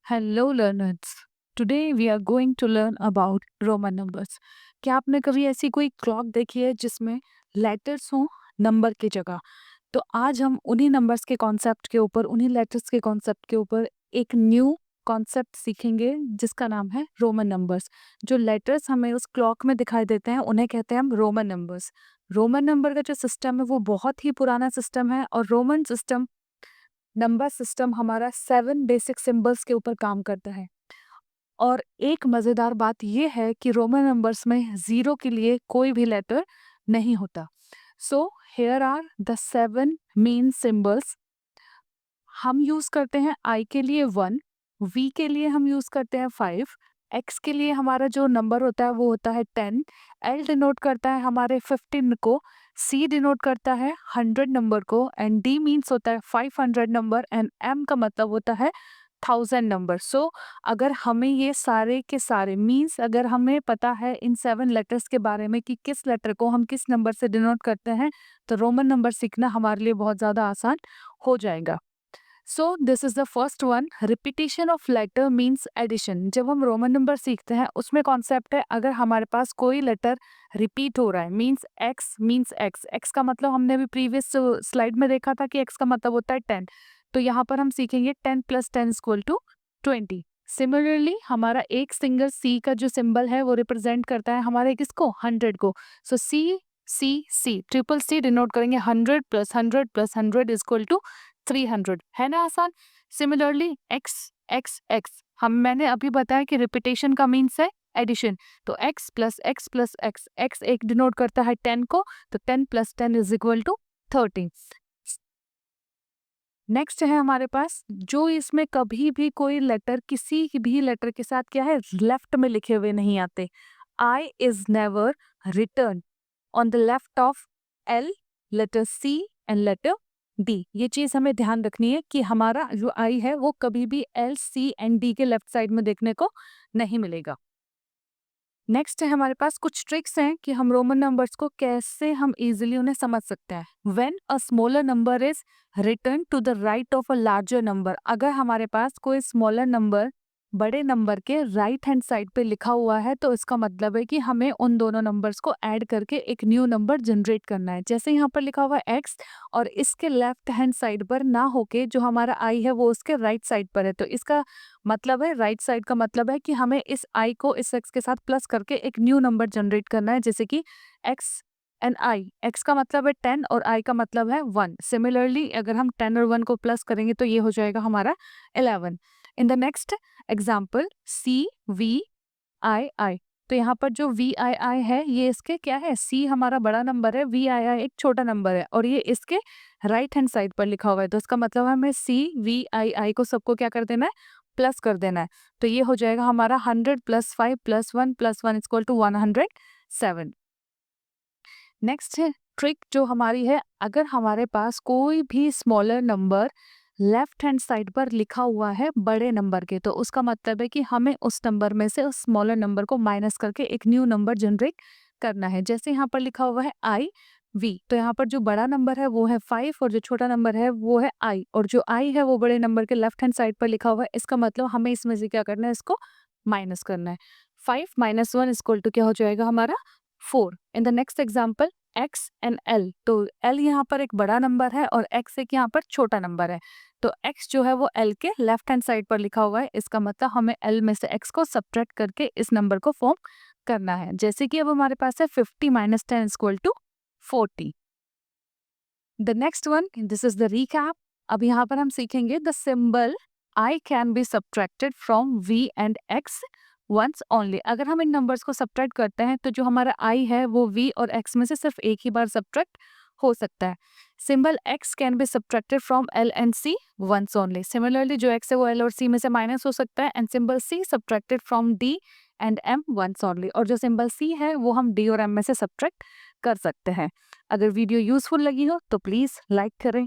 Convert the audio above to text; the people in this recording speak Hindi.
Hello learners. Today we are going to learn about Roman numbers. क्या आपने कभी ऐसी कोई क्लॉक देखी है जिसमें लेटर्स हों नंबर की जगह? तो आज हम उन्हीं नंबर्स के कॉन्सेप्ट के ऊपर, उन्हीं लेटर्स के कॉन्सेप्ट के ऊपर एक न्यू कॉन्सेप्ट सीखेंगे जिसका नाम है रोमन नंबर्स। जो लेटर्स हमें उस क्लॉक में दिखाई देते हैं उन्हें कहते हैं हम रोमन नंबर्स। रोमन नंबर का जो सिस्टम है वो बहुत ही पुराना सिस्टम है और रोमन सिस्टम नंबर सिस्टम हमारा 7 बेसिक सिंबल्स के ऊपर काम करता है। और एक मज़ेदार बात ये है कि रोमन नंबर्स में ज़ीरो के लिए कोई भी लेटर नहीं होता। So here are the 7 main symbols. हम यूज़ करते हैं आई के लिए 1, वी के लिए हम यूज़ करते हैं 5, एक्स के लिए हमारा जो नंबर होता है वो होता है 10, एल डिनोट करता है हमारे 15 को, सी डिनोट करता है 100 नंबर को एंड डी मीन्स होता है 500 नंबर एंड एम का मतलब होता है 1000 नंबर। सो अगर हमें ये सारे के सारे मीन्स अगर हमें पता है इन 7 लेटर्स के बारे में कि किस लेटर को हम किस नंबर से डिनोट करते हैं तो रोमन नंबर सीखना हमारे लिए बहुत ज़्यादा आसान हो जाएगा। So this is the first one, repetition of letter means addition. जब हम रोमन नंबर सीखते हैं उसमें कॉन्सेप्ट है अगर हमारे पास कोई लेटर रिपीट हो रहा है मीन्स एक्स, एक्स का मतलब हमने अभी प्रीवियस स्लाइड में देखा था कि एक्स का मतलब होता है 10। तो यहाँ पर हम सीखेंगे 10 + 10 = 20। सिमिलरली हमारा एक सिंगल सी का जो सिंबल है वो रिप्रेजेंट करता है हमारे किसको 100 को। सो सी सी सी ट्रिपल सी डिनोट करेंगे 100 + 100 + 100 = 300, है ना आसान। सिमिलरली एक्स एक्स एक्स हम मैंने अभी बताया कि रिपीटेशन का मीन्स है एडिशन। तो x + x + x, x एक डिनोट करता है 10 को, तो 10 + 10 = 30। नेक्स्ट है हमारे पास जो इसमें कभी भी कोई लेटर किसी भी लेटर के साथ क्या है लेफ्ट में लिखे हुए नहीं आते। I is never written on the left of L, letter C and letter D. ये चीज हमें ध्यान रखनी है कि हमारा जो आई है वो कभी भी एल सी एंड डी के लेफ्ट साइड में देखने को नहीं मिलेगा। नेक्स्ट है हमारे पास कुछ ट्रिक्स हैं कि हम रोमन नंबर्स को कैसे हम इजीली उन्हें समझ सकते हैं। When a smaller number is written to the right of a larger number, अगर हमारे पास कोई स्मॉलर नंबर बड़े नंबर के राइट हैंड साइड पे लिखा हुआ है तो इसका मतलब है कि हमें उन दोनों नंबर्स को ऐड करके एक न्यू नंबर जनरेट करना है। जैसे यहाँ पर लिखा हुआ है एक्स और इसके लेफ्ट हैंड साइड पर ना होके जो हमारा आई है वो उसके राइट साइड पर है, तो इसका मतलब है राइट साइड का मतलब है कि हमें इस आई को इस एक्स के साथ प्लस करके एक न्यू नंबर जनरेट करना है। जैसे कि एक्स एंड आई, एक्स का मतलब है 10 और आई का मतलब है 1। सिमिलरली अगर हम 10 और 1 को प्लस करेंगे तो ये हो जाएगा हमारा 11। In the next example C V I I, तो यहाँ पर जो वी आई आई है ये इसके क्या है, सी हमारा बड़ा नंबर है, वी आई आई एक छोटा नंबर है और ये इसके राइट हैंड साइड पर लिखा हुआ है, तो इसका मतलब हमें सी वी आई आई को सबको क्या कर देना है, प्लस कर देना है। तो ये हो जाएगा हमारा 100 + 5 + 1 + 1 = 107। नेक्स्ट है ट्रिक जो हमारी है, अगर हमारे पास कोई भी smaller number left hand side पर लिखा हुआ है बड़े नंबर के, तो उसका मतलब है कि हमें उस नंबर में से उस स्मॉलर नंबर को माइनस करके एक न्यू नंबर जनरेट करना है। जैसे यहाँ पर लिखा हुआ है आई वी, तो यहाँ पर जो बड़ा नंबर है वो है 5 और जो छोटा नंबर है वो है आई, और जो आई है वो बड़े नंबर के लेफ्ट हैंड साइड पर लिखा हुआ है, इसका मतलब हमें इसमें से क्या करना है, इसको माइनस करना है। 5 - 1 = क्या हो जाएगा हमारा 4। इन the next example x and L, तो एल यहाँ पर एक बड़ा नंबर है और एक्स एक यहाँ पर छोटा नंबर है, तो x जो है वो l के लेफ्ट हैंड साइड पर लिखा हुआ है, इसका मतलब हमें l में से x को सब्ट्रैक्ट करके इस नंबर को फॉर्म करना है। जैसे कि अब हमारे पास है 50 - 10 = 40। The next one, this is the recap. अब यहाँ पर हम सीखेंगे the symbol I can be subtracted from V and X once only. अगर हम इन नंबर्स को सब्ट्रैक्ट करते हैं तो जो हमारा I है वो V और X में से सिर्फ एक ही बार सब्ट्रैक्ट हो सकता है। Symbol X can be subtracted from L and C once only. Similarly जो X है वो L और C में से माइनस हो सकता है। And symbol C subtracted from D and M once only, और जो सिंबल C है वो हम D और M में से सब्ट्रैक्ट कर सकते हैं। अगर वीडियो यूजफुल लगी हो तो प्लीज़ लाइक करें।